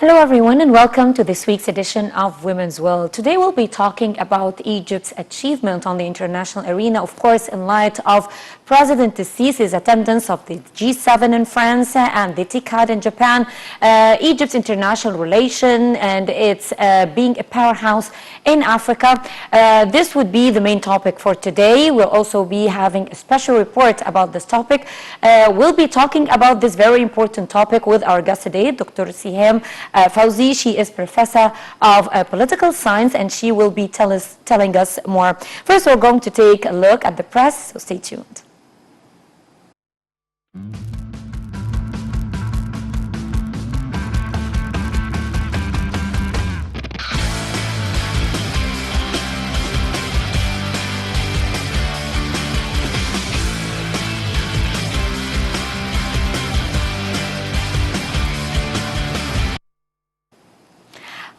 Hello everyone and welcome to this week's edition of Women's World. Today we'll be talking about Egypt's achievement on the international arena, of course in light of President Sisi's attendance of the G7 in France and the TICAD in Japan, Egypt's international relation and its being a powerhouse in Africa. This would be the main topic for today. We'll also be having a special report about this topic. We'll be talking about this very important topic with our guest today, Dr. Siham Fauzi. She is professor of political science and she will be telling us more. First, we're going to take a look at the press, so stay tuned.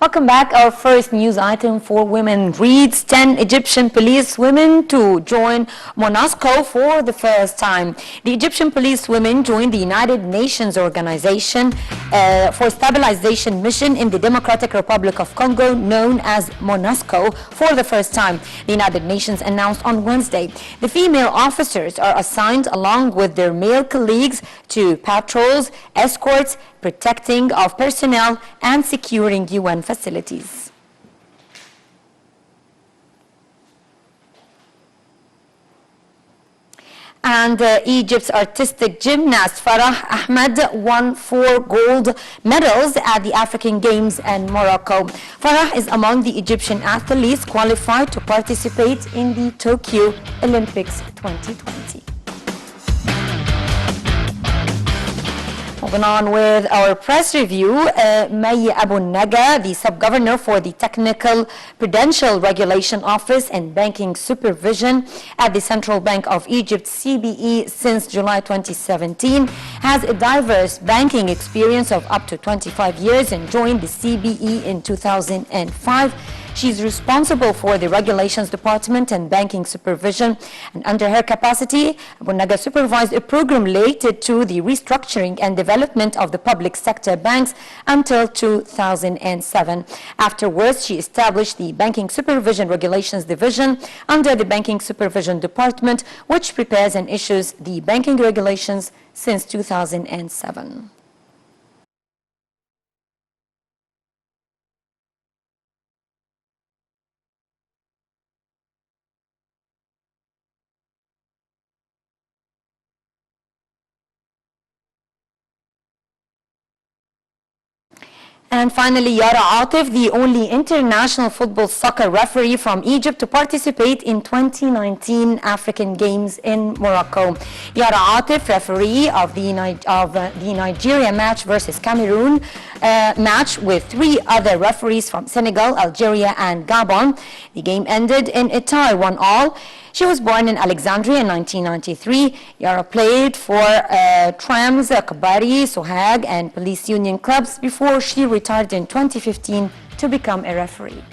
Welcome back. Our first news item for women reads 10 Egyptian police women to join MONUSCO for the first time. The Egyptian police women joined the United Nations Organization for Stabilization Mission in the Democratic Republic of Congo, known as MONUSCO, for the first time. The United Nations announced on Wednesday. The female officers are assigned along with their male colleagues to patrols, escorts, protecting of personnel and securing UN facilities. And Egypt's artistic gymnast Farah Ahmed won 4 gold medals at the African Games in Morocco. Farah is among the Egyptian athletes qualified to participate in the Tokyo Olympics 2020. Moving on with our press review, May Abu Naga, the sub-governor for the Technical Prudential Regulation Office and Banking Supervision at the Central Bank of Egypt, CBE, since July 2017, has a diverse banking experience of up to 25 years and joined the CBE in 2005. She's responsible for the Regulations Department and Banking Supervision, and under her capacity, Abu Naga supervised a program related to the restructuring and development of the public sector banks until 2007. Afterwards, she established the Banking Supervision Regulations Division under the Banking Supervision Department, which prepares and issues the banking regulations since 2007. And finally, Yara Atif, the only international football soccer referee from Egypt to participate in 2019 African Games in Morocco. Yara Atif, referee of the Nigeria match versus Cameroon match with 3 other referees from Senegal, Algeria and Gabon. The game ended in a tie 1-1. She was born in Alexandria in 1993. Yara played for Trams, Kabari, Sohag and Police Union clubs before she retired in 2015 to become a referee.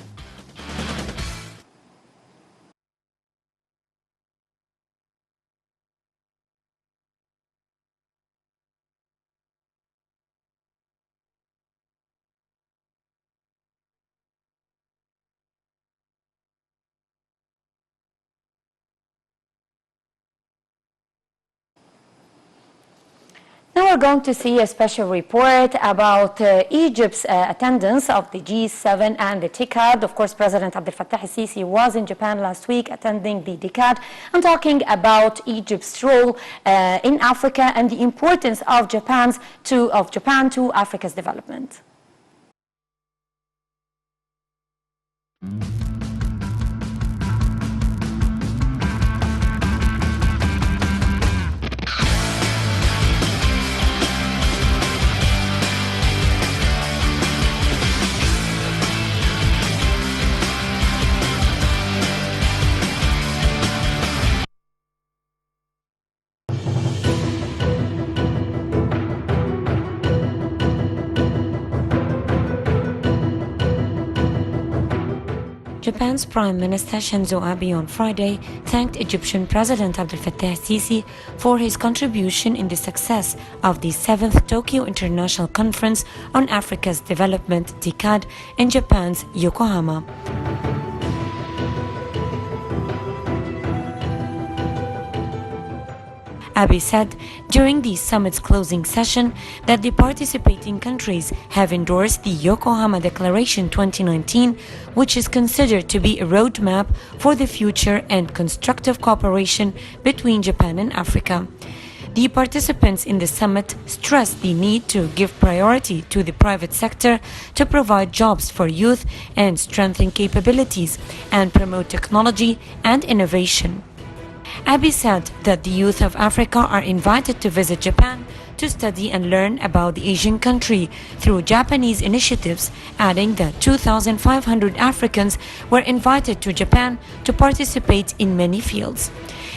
Now we're going to see a special report about Egypt's attendance of the G7 and the TICAD. Of course, President Abdel Fattah el-Sisi was in Japan last week attending the TICAD and talking about Egypt's role in Africa and the importance of Japan to Africa's development. Japan's Prime Minister Shinzo Abe on Friday thanked Egyptian President Abdel Fattah el-Sisi for his contribution in the success of the 7th Tokyo International Conference on Africa's Development (TICAD) in Japan's Yokohama. Abe said during the summit's closing session that the participating countries have endorsed the Yokohama Declaration 2019, which is considered to be a roadmap for the future and constructive cooperation between Japan and Africa. The participants in the summit stressed the need to give priority to the private sector to provide jobs for youth and strengthen capabilities and promote technology and innovation. Abe said that the youth of Africa are invited to visit Japan to study and learn about the Asian country through Japanese initiatives, adding that 2,500 Africans were invited to Japan to participate in many fields.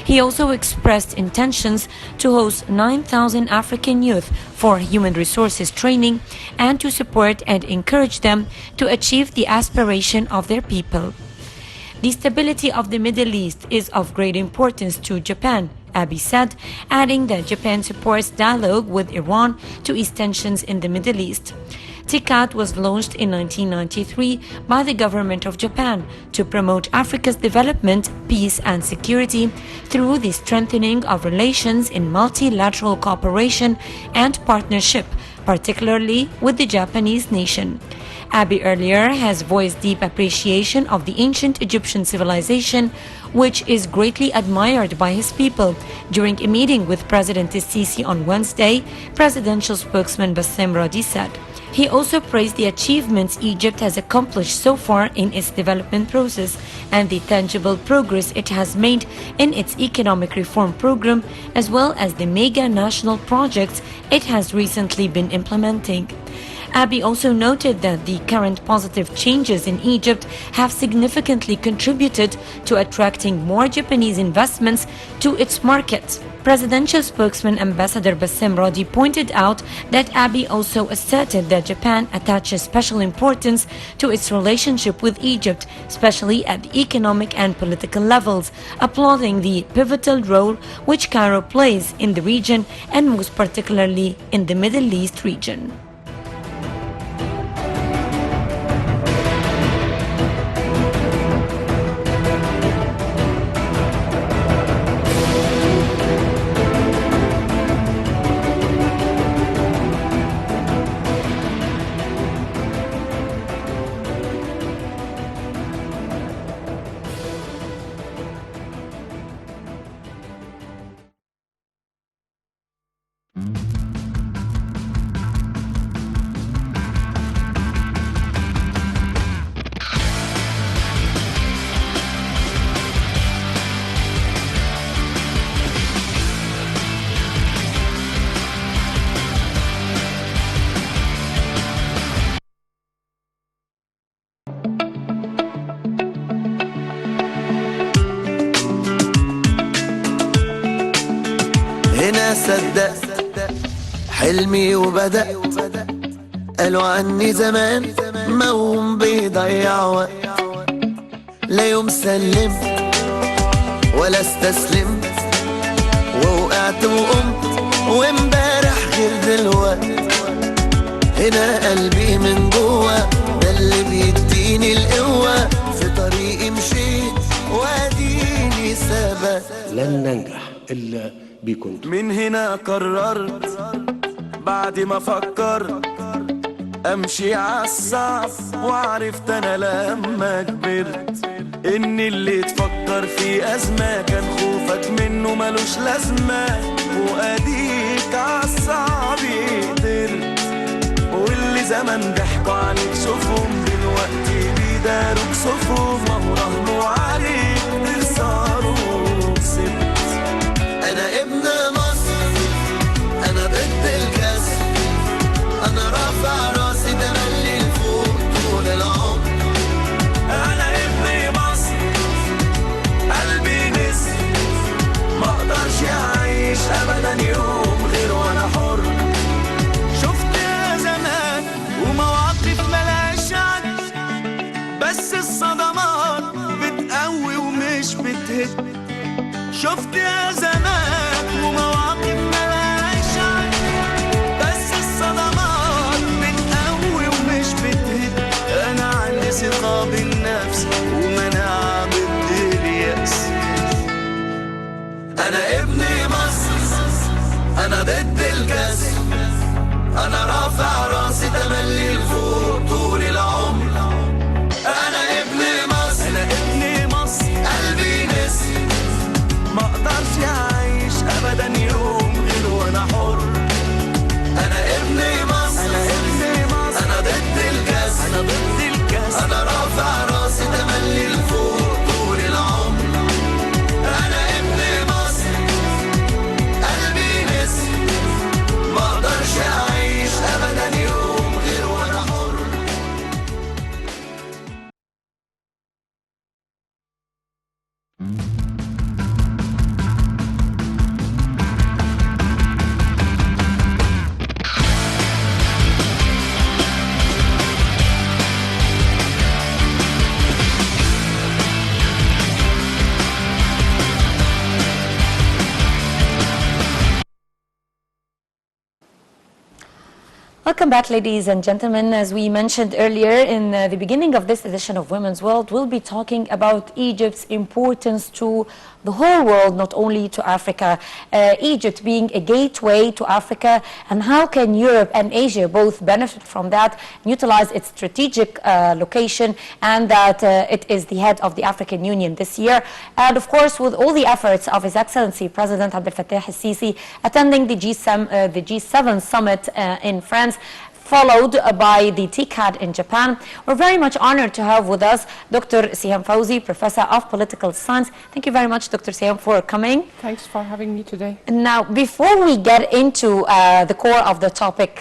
He also expressed intentions to host 9,000 African youth for human resources training and to support and encourage them to achieve the aspiration of their people. The stability of the Middle East is of great importance to Japan, Abe said, adding that Japan supports dialogue with Iran to ease tensions in the Middle East. TICAD was launched in 1993 by the government of Japan to promote Africa's development, peace and security through the strengthening of relations in multilateral cooperation and partnership, particularly with the Japanese nation. Abe earlier has voiced deep appreciation of the ancient Egyptian civilization, which is greatly admired by his people. During a meeting with President el-Sisi on Wednesday, presidential spokesman Bassem Radi said. He also praised the achievements Egypt has accomplished so far in its development process and the tangible progress it has made in its economic reform program, as well as the mega national projects it has recently been implementing. Abe also noted that the current positive changes in Egypt have significantly contributed to attracting more Japanese investments to its market. Presidential spokesman Ambassador Bassem Radi pointed out that Abe also asserted that Japan attaches special importance to its relationship with Egypt, especially at the economic and political levels, applauding the pivotal role which Cairo plays in the region and most particularly in the Middle East region. هنا صدقت حلمي وبدأت قالوا عني زمان موهوم بيضيع وقت لا يوم سلمت ولا استسلمت ووقعت وقمت وامبارح غير دلوقت هنا قلبي من جوه ده اللي بيديني القوة في طريقي مشيت واديني ثبت لن ننجح إلا بكم. من هنا قررت بعد ما فكرت امشي عالصعب وعرفت انا لما كبرت ان اللي تفكر في ازمه كان خوفك منه ملوش لازمه واديك عالصعب قدرت واللي زمان ضحكوا عليك شوفهم دلوقتي بيداروك صفوف وهو رهنوا عليك تخسروا كسبت انا ابن مصر انا ضد الكسر انا رافع راسي تملي لفوق طول العمر انا ابن مصر قلبي نسر ما اقدرش اعيش ابدا يوم غير وانا حر شفت يا زمان ومواقف ملهاش عد بس الصدمات شفت أزمات ومواقف ملهاش عد، بس الصدمات بتقوي ومش بتهد. أنا عندي ثقة بالنفس ومناعة ضد اليأس. أنا ابن مصر، أنا ضد الكسر، أنا رافع راسي تملي لفوق طول العمر. أنا ابن مصر، أنا ابن مصر، قلبي نسر، ما أقدرش أعيش أبدا يوم غير وأنا حر. أنا ابن مصر، أنا ابن مصر، أنا ضد الكسر، أنا ضد الكسر، أنا رافع راسي تملي لفوق طول العمر. أنا ابن مصر، قلبي نسر، ما أقدرش أعيش أبدا يوم غير وأنا حر. Welcome back, ladies and gentlemen. As we mentioned earlier in the beginning of this edition of Women's World, we'll be talking about Egypt's importance to the whole world, not only to Africa. Egypt being a gateway to Africa, and how can Europe and Asia both benefit from that, utilize its strategic location, and that it is the head of the African Union this year. And of course, with all the efforts of His Excellency President Abdel Fattah el-Sisi attending the G7 summit in France, followed by the TCAD in Japan. We're very much honored to have with us Dr. Siham Fawzi, Professor of Political Science. Thank you very much, Dr. Siham, for coming. Thanks for having me today. Now, before we get into the core of the topic,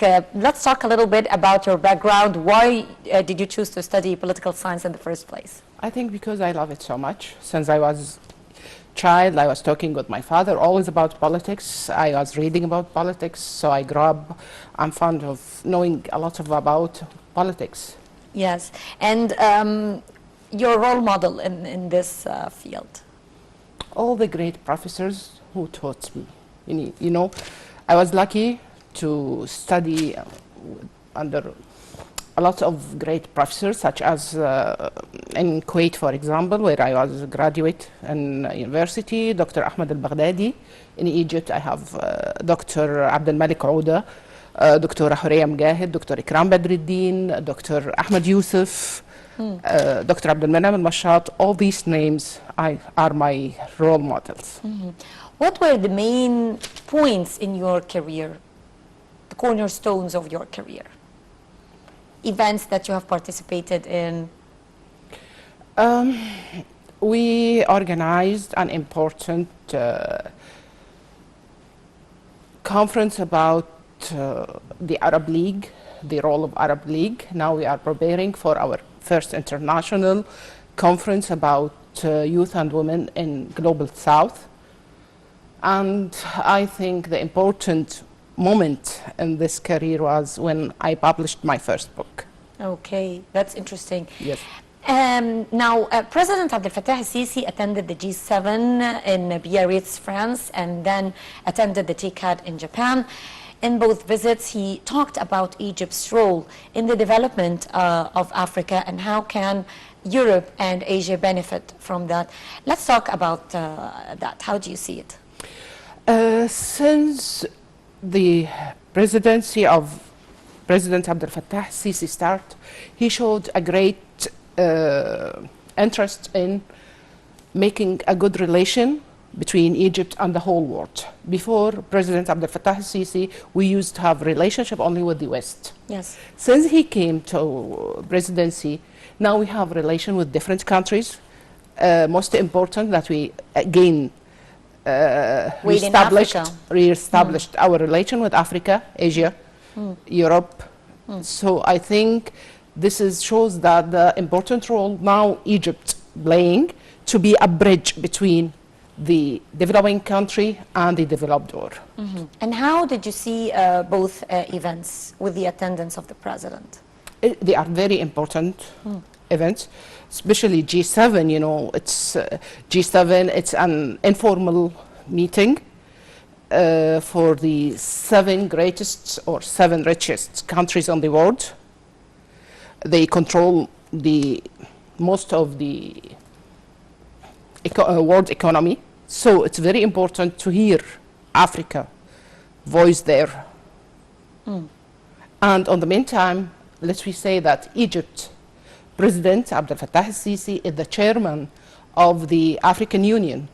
let's talk a little bit about your background. Why did you choose to study political science in the first place? I think because I love it so much. Since I was child, I was talking with my father always about politics. I was reading about politics, so I grew up. I'm fond of knowing a lot about politics. Yes, and your role model in this field? All the great professors who taught me. You know, I was lucky to study under a lot of great professors, such as in Kuwait, for example, where I was a graduate in university, Dr. Ahmed al-Baghdadi. In Egypt, I have Dr. Abdel Malik Ouda, Dr. Horea Mujahid, Dr. Ikram Badruddin, Dr. Ahmed Yusuf, Dr. Abdel Manam al-Mashat. All these names are my role models. What were the main points in your career, the cornerstones of your career? Events that you have participated in? We organized an important conference about the Arab League, the role of Arab League. Now we are preparing for our first international conference about youth and women in Global South. And I think the important moment in this career was when I published my first book. Okay, that's interesting. Yes. Now, President Abdel Fattah el-Sisi attended the G7 in Biarritz, France, and then attended the TCAD in Japan. In both visits, he talked about Egypt's role in the development of Africa and how can Europe and Asia benefit from that. Let's talk about that. How do you see it? Since the presidency of President Abdel Fattah el-Sisi started, he showed a great interest in making a good relation between Egypt and the whole world. Before President Abdel Fattah el-Sisi, we used to have relationship only with the West. Yes. Since he came to presidency, now we have relation with different countries. Most important that we again re-established our relation with Africa, Asia, Europe. So I think this shows that the important role now Egypt playing to be a bridge between the developing country and the developed world. And how did you see both events with the attendance of the president? They are very important events, especially G7. You know, it's G7. It's an informal meeting for the 7 greatest or 7 richest countries in the world. They control the most of the world economy. So it's very important to hear Africa voice there. And on the meantime, let me say that Egypt President Abdel Fattah al-Sisi is the chairman of the African Union.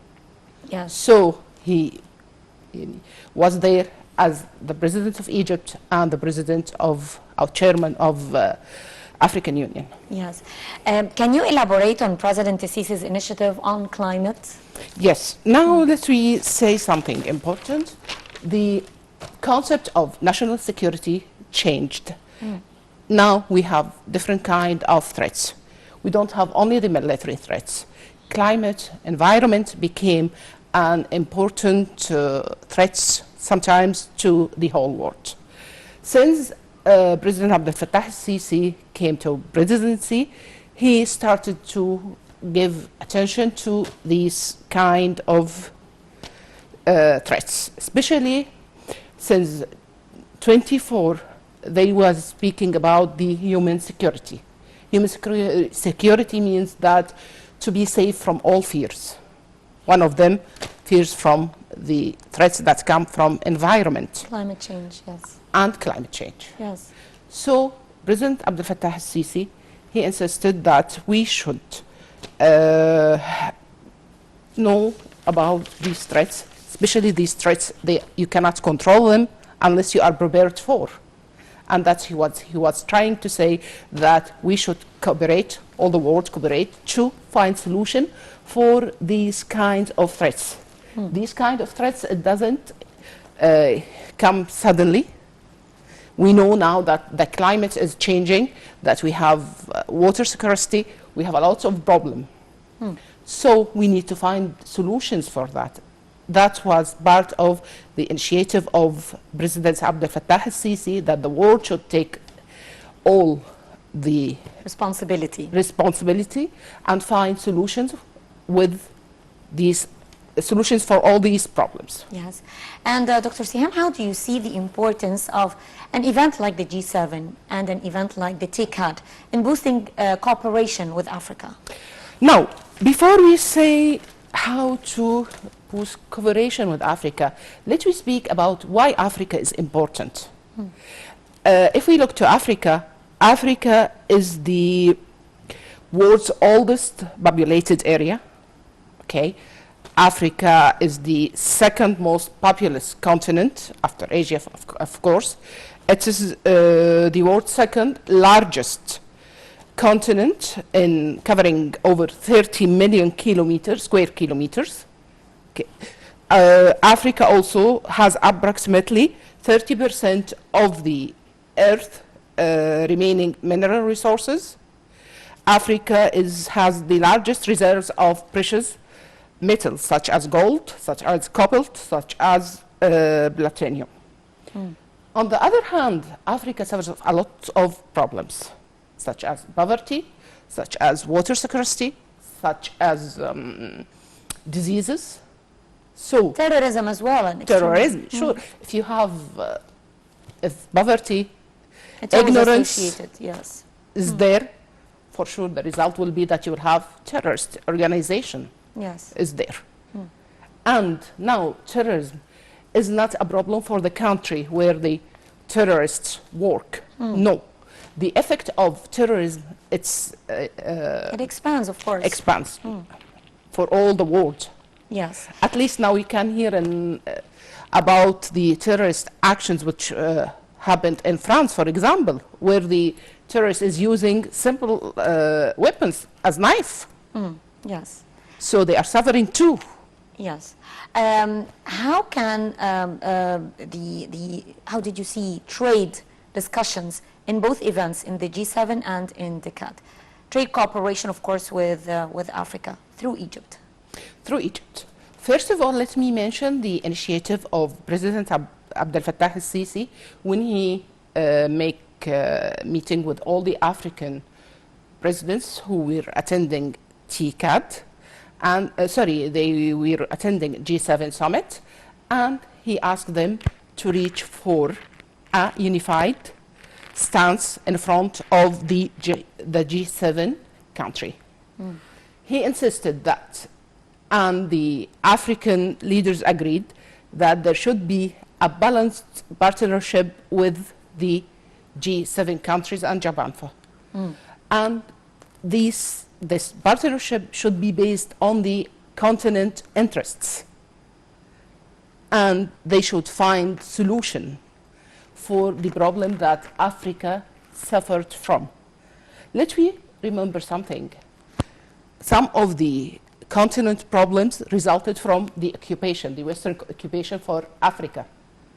Yes. So he was there as the president of Egypt and the president of our chairman of African Union. Yes. Can you elaborate on President Sisi's initiative on climate? Yes. Now let me say something important. The concept of national security changed. Now we have different kind of threats. We don't have only the military threats. Climate, environment became an important threats sometimes to the whole world. Since President Abdel Fattah al-Sisi came to presidency, he started to give attention to these kind of threats, especially since 24 they was speaking about the human security. Human security means that to be safe from all fears. One of them, fears from the threats that come from environment. Climate change, yes. And climate change. Yes. So President Abdel Fattah al-Sisi, he insisted that we should know about these threats, especially these threats, you cannot control them unless you are prepared for. And that's what he was trying to say, that we should cooperate, all the world cooperate, to find solution for these kinds of threats. These kind of threats, it doesn't come suddenly. We know now that the climate is changing, that we have water scarcity, we have a lot of problems. So we need to find solutions for that. That was part of the initiative of President Abdel Fattah al-Sisi, that the world should take all the responsibility and find solutions with these solutions for all these problems. Yes. And Dr. Siham, how do you see the importance of an event like the G7 and an event like the TICAD in boosting cooperation with Africa? Now, before we say how to boost cooperation with Africa, let me speak about why Africa is important. If we look to Africa, Africa is the world's oldest populated area. Okay, Africa is the second most populous continent after Asia, of course. It is the world's second largest continent, in covering over 30 million square kilometers. Okay. Africa also has approximately 30% of the Earth remaining mineral resources. Africa has the largest reserves of precious metals, such as gold, such as cobalt, such as platinum. On the other hand, Africa suffers a lot of problems, such as poverty, such as water scarcity, such as diseases. So terrorism as well. And terrorism, sure. If you have if poverty, it's ignorance yes. is there, for sure the result will be that you will have terrorist organization. Yes. Is there. And now terrorism is not a problem for the country where the terrorists work. No. The effect of terrorism, it expands, of course. Expands for all the world. Yes. At least now we can hear about the terrorist actions which happened in France, for example, where the terrorist is using simple weapons as knife. Yes. So they are suffering too. Yes. How can how did you see trade discussions in both events, in the G7 and in the TICAD? Trade cooperation, of course, with Africa through Egypt. Through Egypt. First of all, let me mention the initiative of President Abdel Fattah al-Sisi when he make meeting with all the African presidents who were attending TCAD, and they were attending G7 summit, and he asked them to reach for a unified stance in front of the G7 country. He insisted that, and the African leaders agreed, that there should be a balanced partnership with the G7 countries and Japan. And this partnership should be based on the continent interests. And they should find solution for the problem that Africa suffered from. Let me remember something. Some of the continent problems resulted from the occupation, the Western occupation for Africa.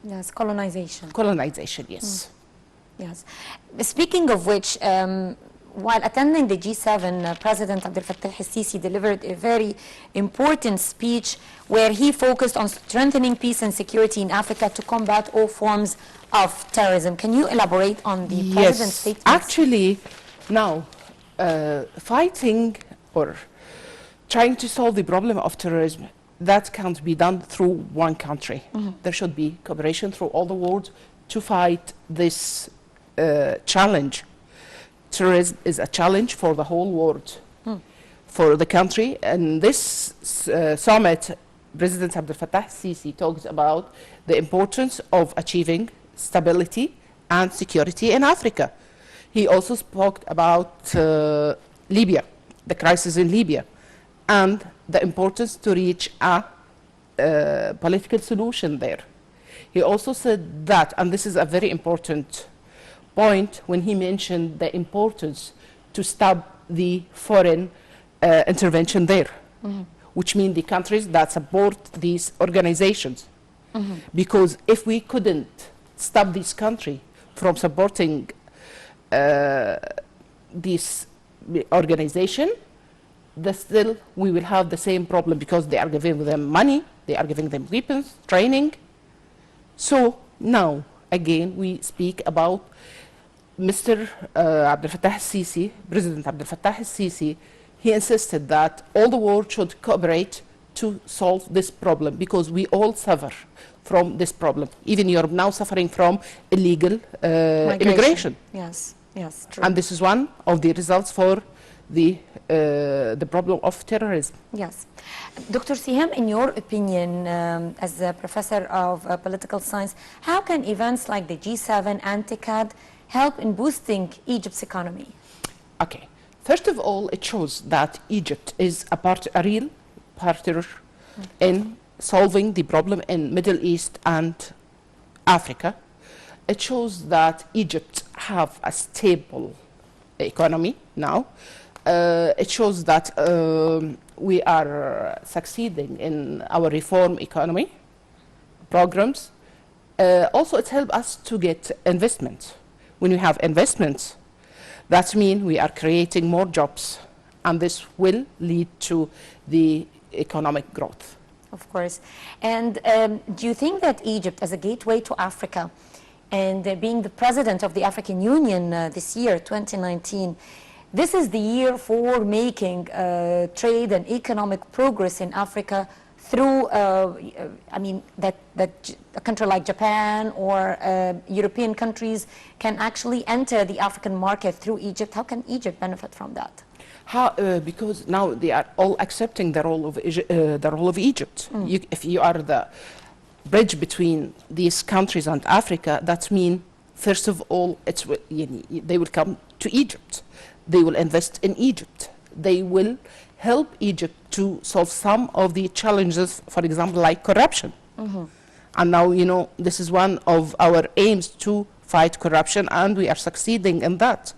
Yes, colonization. Colonization, yes. Yes. Speaking of which, while attending the G7, President Abdel Fattah el-Sisi delivered a very important speech where he focused on strengthening peace and security in Africa to combat all forms of terrorism. Can you elaborate on the President's statement? Actually, now, fighting or trying to solve the problem of terrorism, that can't be done through one country. There should be cooperation through all the world to fight this challenge. Terrorism is a challenge for the whole world, for the country. And this summit, President Abdel Fattah el-Sisi talks about the importance of achieving stability and security in Africa. He also spoke about Libya, the crisis in Libya, and the importance to reach a political solution there. He also said that, and this is a very important point, when he mentioned the importance to stop the foreign intervention there, which means the countries that support these organizations. Because if we couldn't stop this country from supporting this organization, still we will have the same problem, because they are giving them money, they are giving them weapons, training. So now, again, we speak about Mr. Abdel Fattah el-Sisi, President Abdel Fattah el-Sisi. He insisted that all the world should cooperate to solve this problem, because we all suffer from this problem. Even Europe now suffering from illegal immigration. Yes, yes, true. And this is one of the results for the problem of terrorism. Yes. Dr. Siham, in your opinion, as a professor of political science, how can events like the G7 and TCAD help in boosting Egypt's economy? Okay. First of all, it shows that Egypt is a real partner in solving the problem in Middle East and Africa. It shows that Egypt have a stable economy now. It shows that we are succeeding in our reform economy programs. Also, it helps us to get investment. When we have investments, that means we are creating more jobs, and this will lead to the economic growth. Of course. And do you think that Egypt, as a gateway to Africa, and being the president of the African Union this year, 2019, this is the year for making trade and economic progress in Africa through, I mean, that a country like Japan or European countries can actually enter the African market through Egypt? How can Egypt benefit from that? Because now they are all accepting the role of Egypt. If you are the bridge between these countries and Africa, that means, first of all, they will come to Egypt. They will invest in Egypt. They will help Egypt to solve some of the challenges, for example, like corruption. And now, this is one of our aims, to fight corruption, and we are succeeding in that.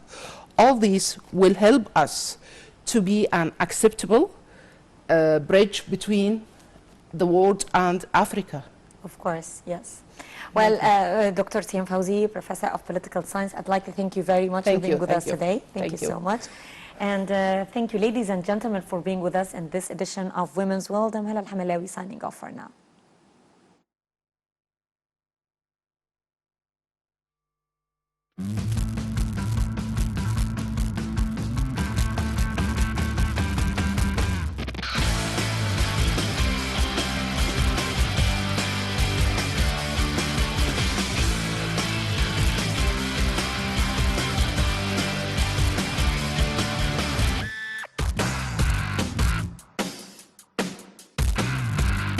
All these will help us to be an acceptable bridge between the world and Africa. Of course, yes. Well, Dr. Siham Fawzi, Professor of Political Science, I'd like to thank you very much for being with us today. Thank you so much. And thank you, ladies and gentlemen, for being with us in this edition of Women's World. I'm Hala Al-Hamalawi signing off for now.